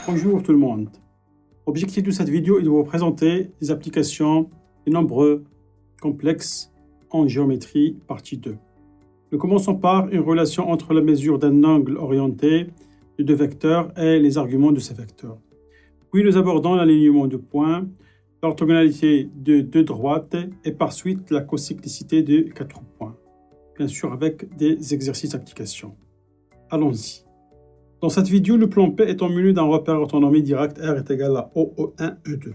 Bonjour tout le monde. L'objectif de cette vidéo est de vous présenter des applications de nombreux complexes en géométrie, partie 2. Nous commençons par une relation entre la mesure d'un angle orienté de deux vecteurs et les arguments de ces vecteurs. Puis nous abordons l'alignement de points, l'orthogonalité de deux droites et par suite la cocyclicité de 4 points. Bien sûr avec des exercices d'application. Allons-y. Dans cette vidéo, le plan P est en menu d'un repère orthonormé direct R est égal à OE1, E2.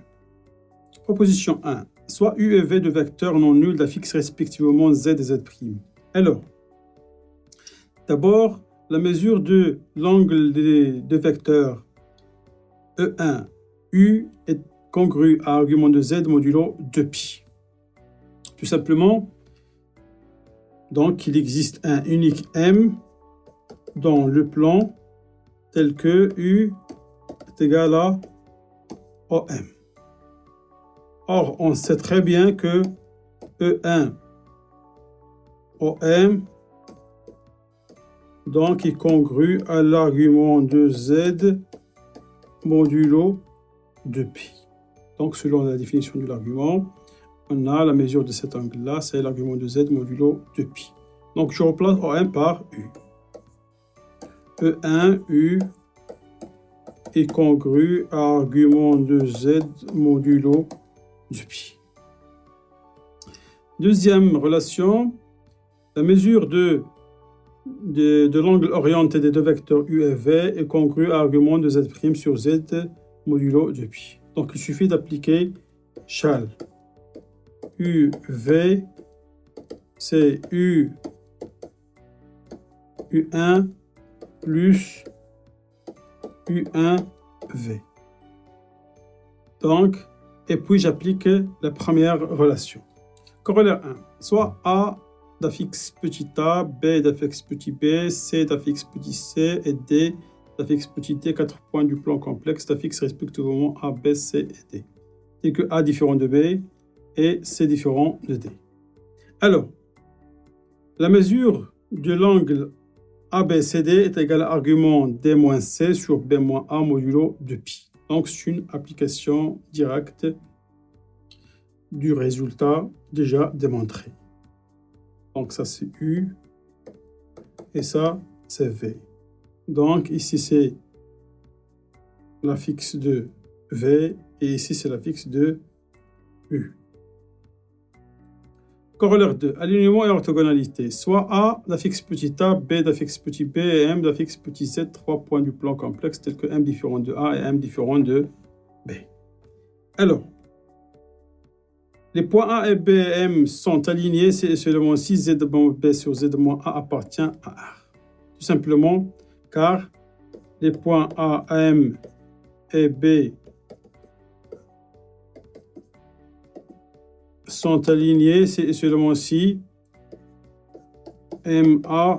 Proposition 1. Soit U et V de vecteurs non nuls d'affixes respectivement Z et Z'. Alors, d'abord, la mesure de l'angle des deux vecteurs E1, U est congrue à argument de Z modulo 2π. Tout simplement, donc il existe un unique M dans le plan tel que U est égal à OM. Or, on sait très bien que E1 OM donc est congru à l'argument de Z modulo 2π. Donc, selon la définition de l'argument, on a la mesure de cet angle-là, c'est l'argument de Z modulo 2π. Donc, je remplace OM par U. E1, U est congru à argument de Z modulo 2π. Deuxième relation, la mesure de l'angle orienté des deux vecteurs U et V est congrue à argument de Z' sur Z modulo 2π. Donc il suffit d'appliquer chal. UV, c'est U1 plus U1V. Donc, et puis j'applique la première relation. Corollaire 1. Soit A d'affixe petit a, B d'affixe petit b, C d'affixe petit c et D d'affixe petit d, 4 points du plan complexe d'affixe respectivement A, B, C et D. C'est que A différent de B et C différent de D. Alors, la mesure de l'angle ABCD est égal à argument D-C sur B-A modulo 2π. Donc, c'est une application directe du résultat déjà démontré. Donc, ça, c'est U et ça, c'est V. Donc, ici, c'est l'affixe de V et ici, c'est l'affixe de U. Corollaire 2. Alignement et orthogonalité. Soit A d'affixe petit a, B d'affixe petit b et M d'affixe petit z, 3 points du plan complexe tels que M différent de A et M différent de B. Alors, les points A et B et M sont alignés si et seulement si Z B sur Z A appartient à R. Tout simplement car les points A, M et B sont alignés si et seulement si MA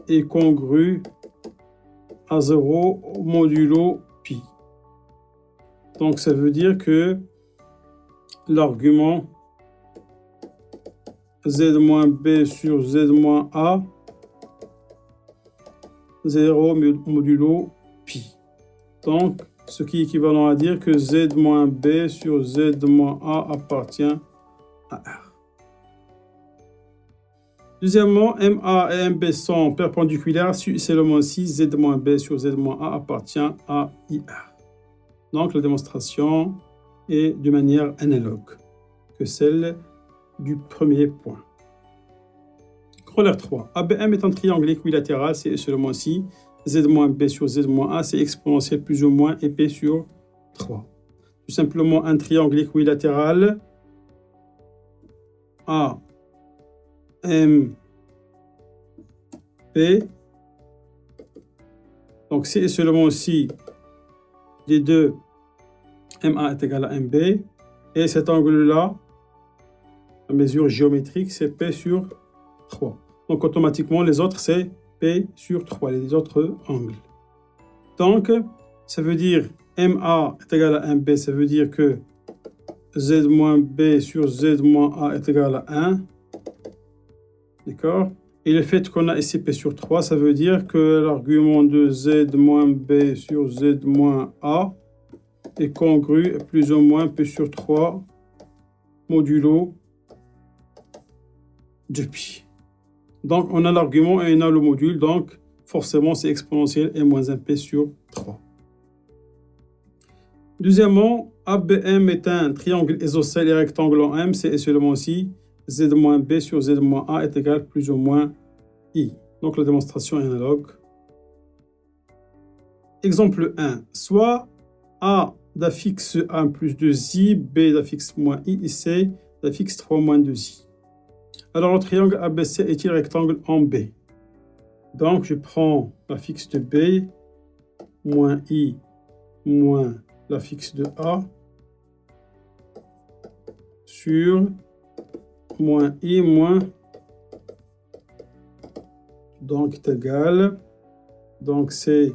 est congru à 0 modulo π. Donc ça veut dire que l'argument Z-B sur Z-A 0 modulo π. Donc ce qui est équivalent à dire que Z-B sur Z-A appartient à R. Deuxièmement, MA et MB sont perpendiculaires si seulement si Z-B sur Z-A appartient à IR. Donc la démonstration est de manière analogue que celle du premier point. Corollaire 3. ABM est un triangle équilatéral si seulement si Z-B sur Z-A, c'est exponentiel plus ou moins épais sur 3. Tout simplement, un triangle équilatéral A, M, P. Donc, c'est seulement si les deux MA est égal à MB. Et cet angle-là, la mesure géométrique, c'est P sur 3. Donc, automatiquement, les autres, c'est P sur 3, les autres angles. Donc, ça veut dire MA est égal à MB, ça veut dire que Z-B sur Z-A est égal à 1. D'accord? Et le fait qu'on a ici P sur 3, ça veut dire que l'argument de Z moins B sur Z moins A est congru à plus ou moins P sur 3 modulo de pi. Donc, on a l'argument et on a le module. Donc, forcément, c'est exponentiel et moins 1P sur 3. Deuxièmement, ABM est un triangle isocèle et rectangle en M. C'est seulement si Z moins B sur Z moins A est égal plus ou moins I. Donc, la démonstration est analogue. Exemple 1. Soit A d'affixe 1 plus 2i, B d'affixe moins i et C d'affixe 3 moins 2i. Alors, le triangle ABC est-il rectangle en B? Donc, je prends l'affixe de B, moins I, moins l'affixe de A, sur moins I, moins, donc est égal, donc c'est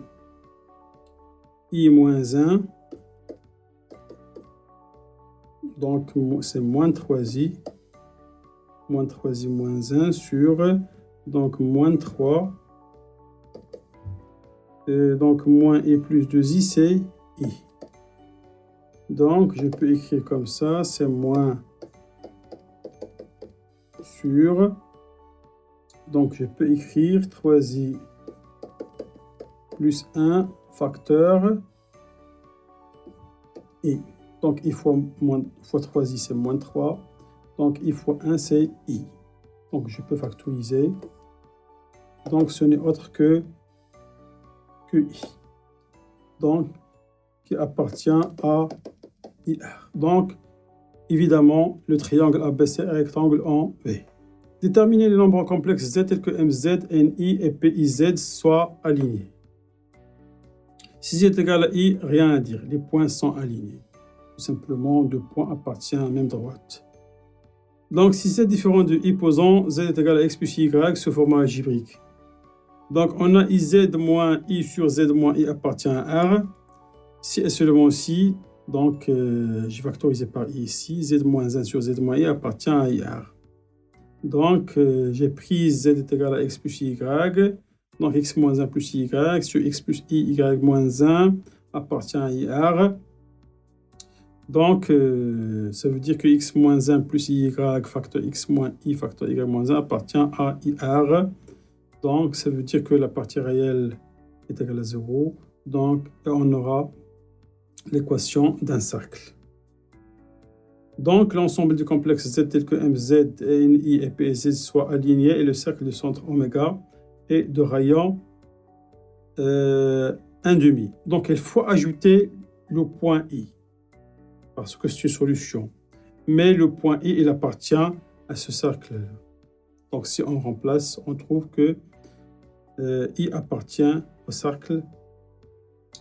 I moins 1, donc c'est moins 3I, moins 3i moins 1 sur, donc moins 3, et donc moins i plus 2i, c'est i. Donc, je peux écrire comme ça, c'est moins sur, donc je peux écrire 3i plus 1 facteur i. Donc, i fois 3i, c'est moins 3. Donc, i fois 1, c'est i. Donc, je peux factoriser. Donc, ce n'est autre que i. Donc, qui appartient à IR. Donc, évidemment, le triangle ABC est rectangle en V. Déterminer les nombres complexes Z tels que MZ, NI et PIZ soient alignés. Si Z est égal à I, rien à dire. Les points sont alignés. Tout simplement, deux points appartiennent à la même droite. Donc, si Z est différent de I, posons Z est égal à X plus Y sous format algébrique. Donc, on a IZ moins I sur Z moins I appartient à R. Si et seulement si, donc j'ai factorisé par I ici, Z moins 1 sur Z moins I appartient à IR. Donc, j'ai pris Z est égal à X plus Y. Donc, X moins 1 plus Y sur X plus I, Y moins 1 appartient à IR. Donc, ça veut dire que X moins 1 plus Y facteur X moins I facteur Y moins 1 appartient à IR. Donc, ça veut dire que la partie réelle est égale à 0. Donc, on aura l'équation d'un cercle. Donc, l'ensemble du complexe Z tel que MZ, NI et PZ soit aligné et le cercle de centre oméga est de rayon 1,5. Donc, il faut ajouter le point I parce que c'est une solution. Mais le point I, il appartient à ce cercle-là. Donc, si on remplace, on trouve que I appartient au cercle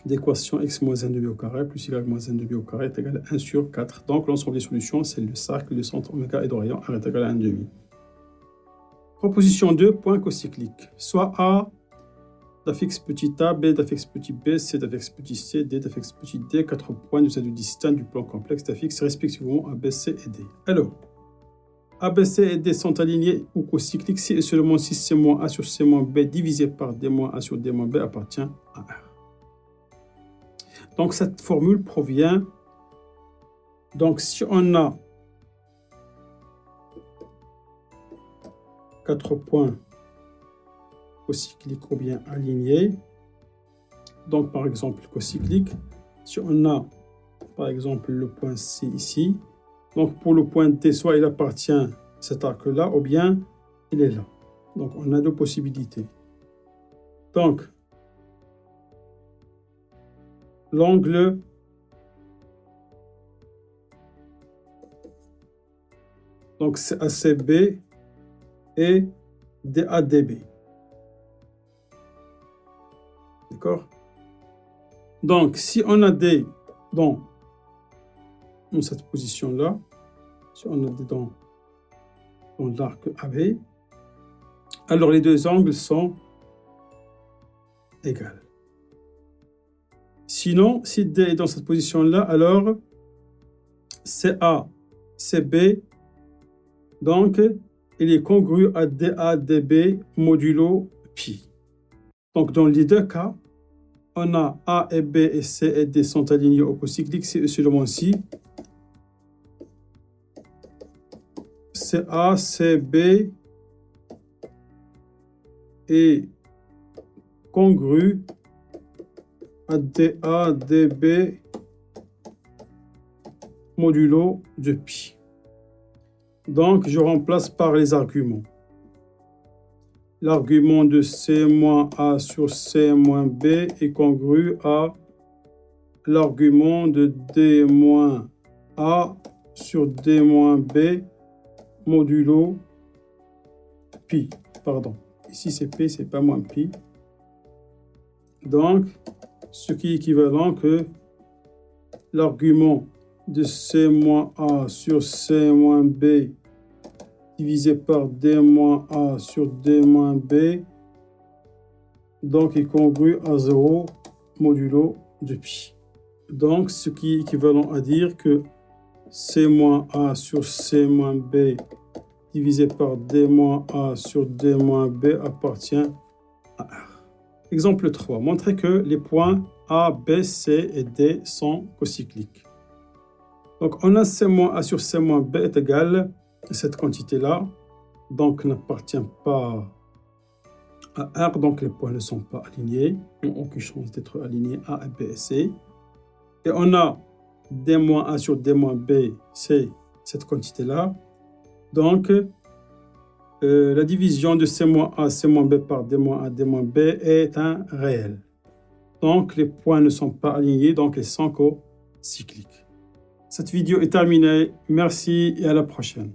d'équation x moins 1 de b au carré plus y moins 1 de b au carré est égal à 1 sur 4. Donc, l'ensemble des solutions, c'est le cercle de centre oméga et de rayon R est égal à 1,5. Proposition 2, point cocyclique. Soit A d'affixe petit a, B d'affixe petit b, C d'affixe petit c, D d'affixe petit d, 4 points de Z distincts du plan complexe d'affixe respectivement A, B, C et D. Alors, A, B, C et D sont alignés ou cocycliques si et seulement si C moins A sur C moins B divisé par D moins A sur D moins B appartient à R. Donc, cette formule provient, donc si on a 4 points cocycliques ou bien alignés, donc par exemple cocyclique, si on a par exemple le point C ici, donc pour le point D, soit il appartient à cet arc-là ou bien il est là. Donc on a deux possibilités. Donc, l'angle donc c'est ACB et DADB. D'accord? Donc, si on a D dans cette position-là, si on a D dans l'arc AB, alors les deux angles sont égaux. Sinon, si D est dans cette position-là, alors CA, CB, donc il est congru à DA, DB modulo pi. Donc, dans les deux cas, on a A et B et C et D sont alignés au cocyclique, c'est seulement si CA, CB est congru à DA, DB modulo de pi. Donc, je remplace par les arguments. L'argument de C-A sur C-B est congru à l'argument de D-A sur D-B modulo pi. Pardon, ici c'est P, c'est pas moins pi. Donc, ce qui est équivalent que l'argument de C-A sur C-B divisé par D-A sur D-B, donc est congru à 0 modulo de pi. Donc, ce qui est équivalent à dire que C-A sur C-B divisé par D-A sur D-B appartient à R. Exemple 3. Montrer que les points A, B, C et D sont cocycliques. Donc, on a C-A sur C-B est égal à cette quantité-là, donc n'appartient pas à R, donc les points ne sont pas alignés, n'ont aucune chance d'être alignés A, B et C. Et on a D-A sur D-B, c'est cette quantité-là. Donc, la division de C-A, C-B par D-A, D-B est un réel. Donc, les points ne sont pas alignés, donc ils sont cocycliques. Cette vidéo est terminée. Merci et à la prochaine.